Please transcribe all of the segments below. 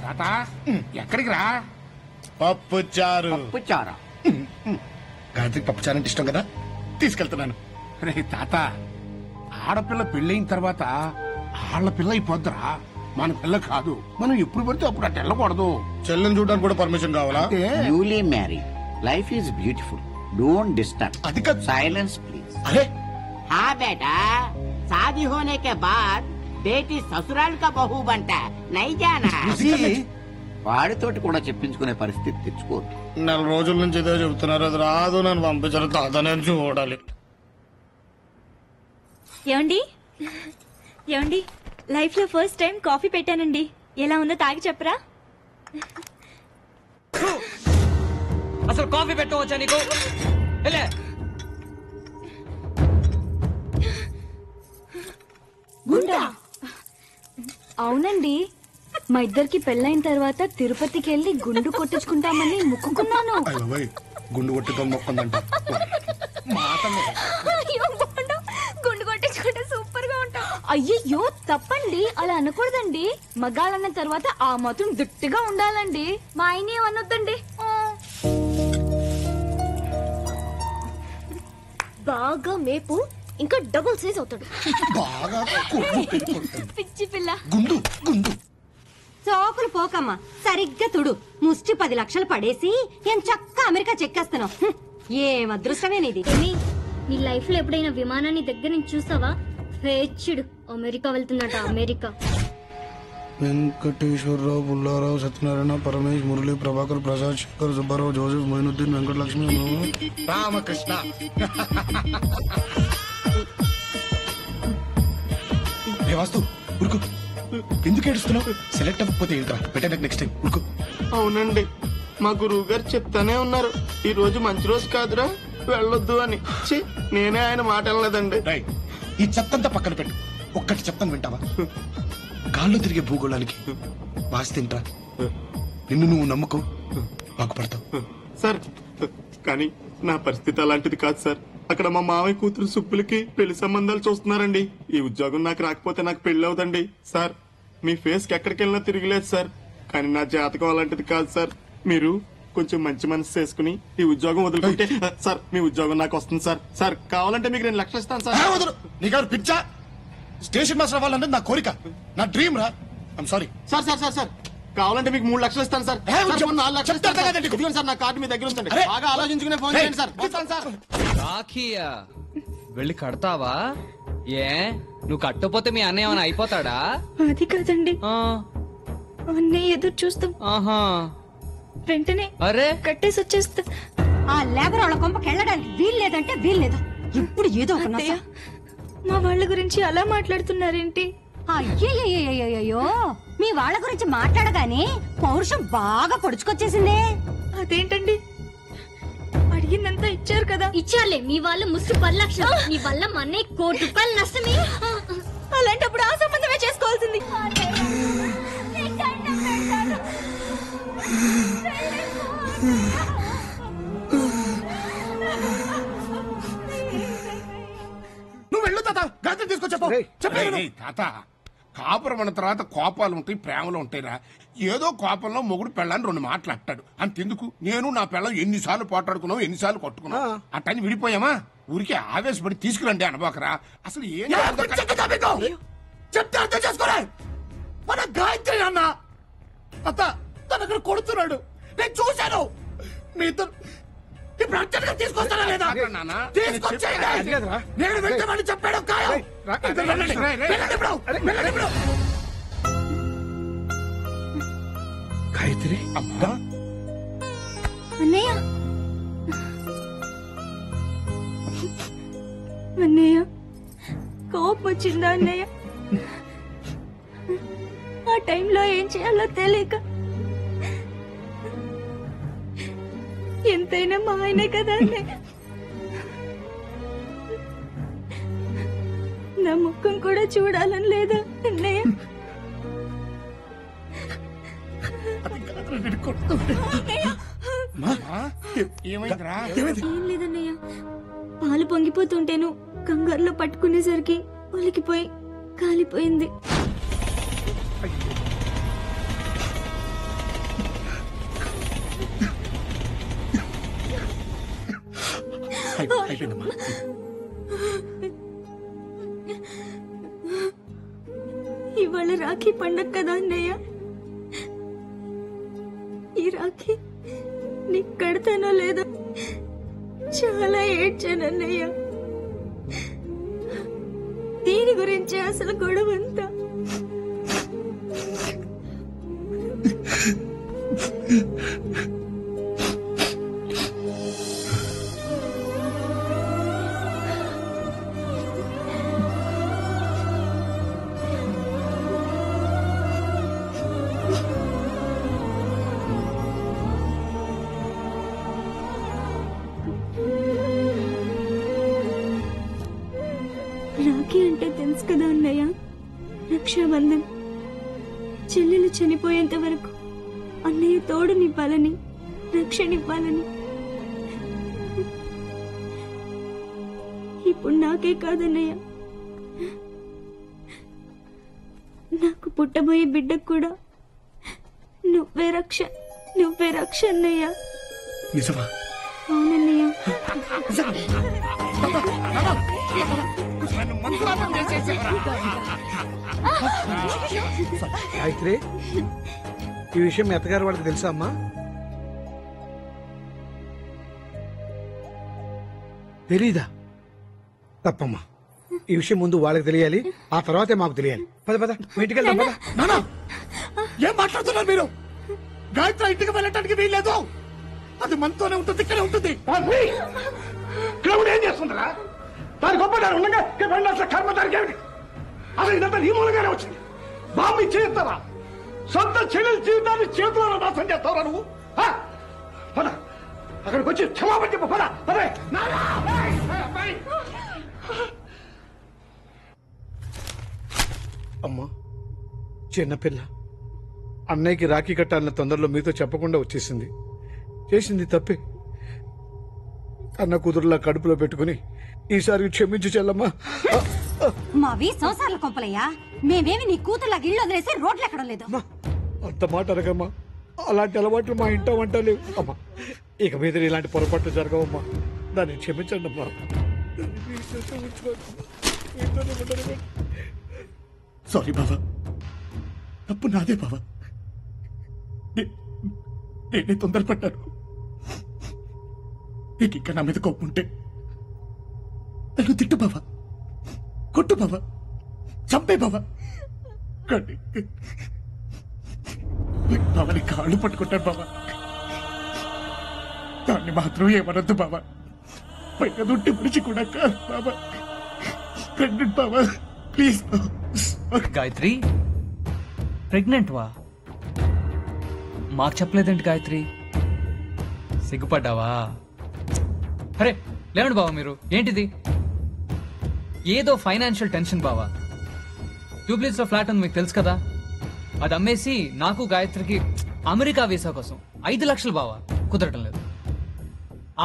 తాత ఎక్కడికి రా? పప్పుచారు. పప్పుచారా? గాయత్రికి పప్పుచారు అంటే ఇష్టం కదా, తీసుకెళ్తున్నాను. రే తాత, ఆడపిల్ల పెళ్ళైన తర్వాత ఆళ్ల పిల్ల అయిపోద్దురా, మన పిల్ల కాదు. మనం ఎప్పుడు పడితే అప్పుడు అటు వెళ్ళకూడదు. చెల్లెని చూడడానికి కూడా పర్మిషన్ కావాలా? Newly married, life is beautiful, don't disturb. అది కాదు. Silence please. అరే हाँ बेटा, शादी होने के बाद बेटी ससुराल का बहू बनता है, नहीं जाना? వాడితోటి కూడా చెప్పించుకునే పరిస్థితి తెచ్చుకోవద్దు. 4 రోజుల నుంచి ఇదే చెబుతున్నారు, అది రాదు. నన్ను పంపించారు. తాత నేను చూడాలి. ఏమండి ఏమండి, లైఫ్ లో ఫస్ట్ టైం కాఫీ పెట్టానండి. ఎలా ఉందో తాగి చెప్పరా? అసలు కాఫీ పెట్టవచ్చా నీకు? గుండా? అవునండి, మా ఇద్దరికి పెళ్ళైన తర్వాత తిరుపతికి వెళ్లి గుండు కొట్టించుకుంటామని మొక్కుకున్నాను. గుండు కొట్టుకొని మొక్కందంట. గుండు కొట్టించుకుంటే సూపర్ గా ఉంటాం. అయ్యయ్యో తప్పండి, అలా అనకూడదండి. మగాళ్ళన్న తర్వాత ఆ మాత్రం దిట్టుగా ఉండాలండి. మా ఆయన ఏమనొద్దండి. బాగా మేపు, ఇంకా డబుల్ సైజ్ అవుతాడు. బాగా పిచ్చి పిల్ల. గుండు గుండు. సోకులు పోకమ్మా, సరిగ్గా తుడు. ముష్టి 10 లక్షలు పడేసి ఏం చక్క అమెరికా చెక్కేస్తున్నావు. ఏం అదృష్టమే నీది. నీ లైఫ్ లో ఎప్పుడైనా విమానాన్ని దగ్గర నుంచి చూసావా? పేచ్చుడు అమెరికా వెళ్తున్నట. అమెరికా. వెంకటేశ్వరరావు, పుల్లారావు, సత్యనారాయణ, పరమేశ్, మురళి, ప్రభాకర్, ప్రసాద్, శంకర్, సుబ్బారావు, జోసెఫ్, మొయినుద్దీన్, వెంకటలక్ష్మి, రామకృష్ణ. వాస్తు ఉరుకు. ఎందుకు ఏడుస్తున్నావు? సెలెక్ట్ అవ్వకపోతే ఏంట్రా? Better next time. ఉరుకు. అవునండి, మా గురువు గారు చెప్తానే ఉన్నారు, ఈ రోజు మంచి రోజు కాదురా, వెళ్ళొద్దు అని. నేనే ఆయన మాట వెళ్ళలేదండి. ఈ చెత్తంతా పక్కన పెట్టు. ఒక్కటి చెప్తాను వింటావా? గాల్లో తిరిగే భూగోళానికి వాసి తింటా. నిన్ను నువ్వు నమ్ముకో, బాగుపడతావు. సార్, కానీ నా పరిస్థితి అలాంటిది కాదు సార్. అక్కడ మా మామయ్య కూతురు సుబ్బులకి పెళ్లి సంబంధాలు చూస్తున్నారండి. ఈ ఉద్యోగం నాకు రాకపోతే నాకు పెళ్లి అవుదండి. సార్, మీ ఫేస్ కి ఎక్కడికి వెళ్ళినా తిరిగిలేదు సార్. కానీ నా జాతకం అలాంటిది కాదు సార్. మీరు కొంచెం మంచి మనసు చేసుకుని ఈ ఉద్యోగం వదులుకుంటే సార్, మీ ఉద్యోగం నాకు వస్తుంది సార్. సార్, కావాలంటే మీకు 2 లక్షలు ఇస్తాను సార్. వదులు. నీకు పిచ్చా? స్టేషన్ మాస్టర్ అవ్వాలన్నది నా కోరిక, నా డ్రీమ్ రా. I'm sorry sir. Sir sir sir కావాలంటే మీకు 3 లక్షలు ఇస్తాను సార్. 4 లక్షలు ఇస్తాను సార్. నా కార్డు మీ దగ్గర ఉంచండి. బాగా ఆలోచించుకునే ఫోన్ చేయండి సార్. వస్తాను సార్. రాఖీయా వెళ్ళి కడతావా? ఏ నువ్వు కట్టపోతే మీ అన్నయ్య ఏమైనా అయిపోతాడా? అది కాదండి, అన్నయ్య ఎదురు చూస్తాం. ఆహా, వెంటనే అరే కట్టేసి వచ్చేస్తా. ఆ లేబర్ వాళ్ళ కొంపకి వెళ్ళడానికి వీల్లేదంటే వీల్లేదు. ఇప్పుడు ఏదో ఒక నస. మా వాళ్ళ గురించి అలా మాట్లాడుతున్నారేంటి? అయ్యో, మీ వాళ్ళ గురించి మాట్లాడగానే పౌరుషం బాగా పొడుచుకొచ్చేసిందే. అదేంటండి, అడిగిందంతా ఇచ్చారు కదా. ఇచ్చారులే, మీ వాళ్ళు ముసు 10 లక్షలు, మీ వల్ల మా అన్నయ్య ₹1 కోటి నష్టమే. అలాంటప్పుడు ఆ సంబంధమే చేసుకోవాల్సింది. నువ్వు వెళ్ళు తాత. గాయత్రి తీసుకొచ్చా. తాత, కాపురం అన్న తర్వాత కోపాలు ఉంటాయి, ప్రేమలు ఉంటాయిరా. ఏదో కోపంలో మొగుడు పెళ్ళని 2 మాటలు అంటాడు. అంతెందుకు, నేను నా పెళ్ళం ఎన్నిసార్లు పోటాడుకున్నావు, ఎన్నిసార్లు కొట్టుకున్నావు. అట్టని విడిపోయామా? ఊరికే ఆవేశపడి తీసుకురండి అనబోకరా. అసలు ఏం చెప్తే అర్థం చేసుకోరా. మన గాయత్రి అన్న అత్త తన అక్కడ కొడుతున్నాడు, నేను చూశాను. మీ ఇద్దరు ఇప్పుడు అర్జెంట్గా తీసుకొస్తారా లేదా? తీసుకొచ్చేయండి. నేను వెళ్తామని చెప్పాడు. గాయత్రి అమ్మా. అన్నయ్య, అన్నయ్య కోపం వచ్చిందా అన్నయ్య? ఆ టైంలో ఏం చేయాలో తెలియక, ఎంతైనా మా ఆయనే కదా అన్నయ్య. నా ముఖం కూడా చూడాలని లేదా అన్నయ్య? ఏం లేదన్నయ్య, పాలు పొంగిపోతుంటేను కంగారులో పట్టుకునేసరికి ఒలికిపోయి కాలిపోయింది. అయిపోయిందమ్మా. ఇవాళ రాఖీ పండగ కదా అన్నయ్య. ఈ రాఖీ నీకు కడతానో లేదో చాలా ఏడ్చానన్నయ్య. దీని గురించి అసలు గొడవంతా. రాఖీ అంటే తెలుసు కదా అన్నయ్య, రక్షాబంధన్. చెల్లెలు చనిపోయేంత వరకు అన్నయ్య తోడునివ్వాలని, రక్షణివ్వాలని. ఇప్పుడు నాకే కాదన్నయ్య, నాకు పుట్టబోయే బిడ్డకు కూడా నువ్వే రక్ష, నువ్వే రక్ష అన్నయ్య. నిజమా? అవునన్నయ్య. గాయత్రి, ఈ విషయం మీ అత్తగారు వాళ్ళకి తెలుసా అమ్మా? తెలీదా? తప్పమ్మా. ఈ విషయం ముందు వాళ్ళకి తెలియాలి, ఆ తర్వాతే మాకు తెలియాలి. పద పద, ఇంటికి వెళ్దాం. పద. నానా, ఏం మాట్లాడుతున్నారు మీరు? గాయత్రి ఇంటికి వెళ్ళటానికి వీల్లేదు. అది మనతోనే ఉంటుంది, ఇక్కడే ఉంటుంది. క్రౌడ్ ఏం చేస్తుందా? దాని గొప్ప దాని ఉండగా వెళ్ళాల్సిన కర్మ దానికి ఏమిటి? అసలు ఇదంతా నీ మూలంగానే వచ్చింది. బాంబు చేస్తావా? సొంత చెల్లెల జీవితాన్ని చేతుల్లో నాశనం చేస్తావరా నువ్వు? పద, అక్కడికి వచ్చి క్షమాపణ చెప్పు. పద పదే. అమ్మా, చిన్నపిల్ల అన్నయ్యకి రాఖీ కట్టాలన్న తొందరలో మీతో చెప్పకుండా వచ్చేసింది. చేసింది తప్పే. అన్న కూతురులా కడుపులో పెట్టుకుని ఈసారి క్షమించు చెల్లమ్మా. మావి సంసారాల కొంపలయ్యా. మేమేమి నీ కూతుర్లా గిళ్ళు వదిలేసి రోడ్లు ఎక్కడం లేదు. అంత మాట అడగమ్మా. అలాంటి అలవాట్లు మా ఇంట వంట లేవు అమ్మా. ఇక మీద ఇలాంటి పొరపాట్లు జరగవమ్మా. దాన్ని క్షమించండి అమ్మా. సారీ బావా, తప్పు నాదే బావా. నేనే తొందరపడ్డాను. నీకు ఇంకా నా మీద కోపం ఉంటే నన్ను తిట్టు బావా, కొట్టు బావా, చంపే బావా. కానీ బావని కాళ్ళు పట్టుకుంటాను బావా. దాన్ని మాత్రం ఏమనొద్దు బావా. పైగా దుట్టి మనిషి కూడా కాదు బావా. ప్రెగ్నెంట్ బావా, ప్లీజ్. గాయత్రి, ప్రెగ్నెంట్ వా? మాకు చెప్పలేదేంటి గాయత్రి? సిగ్గుపడ్డావా? అరే లేవండి బావా, మీరు ఏంటిది? ఏదో ఫైనాన్షియల్ టెన్షన్ బావా. ట్యూబ్లీస్ లో ఫ్లాట్ ఉంది మీకు తెలుసు కదా, అది అమ్మేసి నాకు గాయత్రికి అమెరికా వీసా కోసం 5 లక్షలు బావా. కుదరటం లేదు.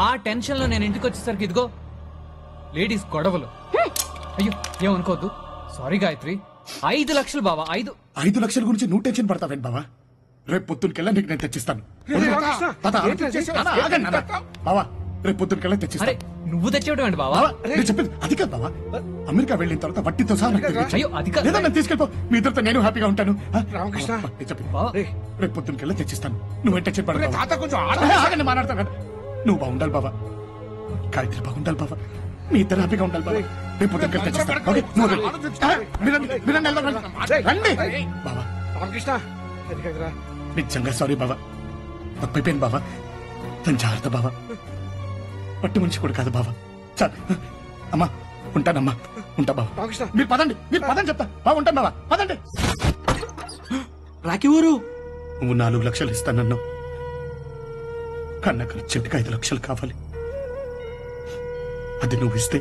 ఆ టెన్షన్ లో నేను ఇంటికి వచ్చేసరికి ఇదిగో లేడీస్ గొడవలు. అయ్యో ఏమనుకోవద్దు, సారీ గాయత్రి. 5 లక్షలు బావా. 5 లక్షల గురించి నువ్వు టెన్షన్ పడతావేంటి బావా? రేపు పొద్దునకెళ్ళా నీకు నేను తెచ్చిస్తాను. బావా, రేపు పొద్దునకెళ్ళా తెచ్చిస్తాను. నువ్వు తెచ్చేయడం ఏంటి బావా? నేను చెప్పింది అది కాదు బావా. అమెరికా వెళ్ళిన తర్వాత వట్టితో సహా అయ్యో అది కాదు. లేదా నన్ను తీసుకెళ్ళిపో. మీ ఇద్దరితో నేను హ్యాపీగా ఉంటాను. రామకృష్ణ, చెప్పింది రేపు పొద్దునకెళ్ళా తెచ్చిస్తాను. నువ్వు వెంట చెప్పాడు. మాట్లాడతావు కదా. నువ్వు బాగుండాలి బావా, గాయత్రి బాగుండాలి బావా, మీ ఇద్దరు హ్యాపీగా ఉండాలి బావా. రేపు పొద్దునకెళ్ళి తెచ్చిస్తాను. రండి బావా. రామకృష్ణ, అది కదరా. నిజంగా సారీ బావా, తప్పైపోయింది బావా. తను జాగ్రత్త బావా, పట్టు మనిషి కూడా కాదు బావా. అమ్మా ఉంటానమ్మా, ఉంటా బావా. మీరు పదండి, మీరు పదండి చెప్తా. బాగుంటాను బావా, పదండి. రాఖీ ఊరు నువ్వు 4 లక్షలు ఇస్తానన్నావు. కన్నా ఖర్చుకి 5 లక్షలు కావాలి. అది నువ్వు ఇస్తే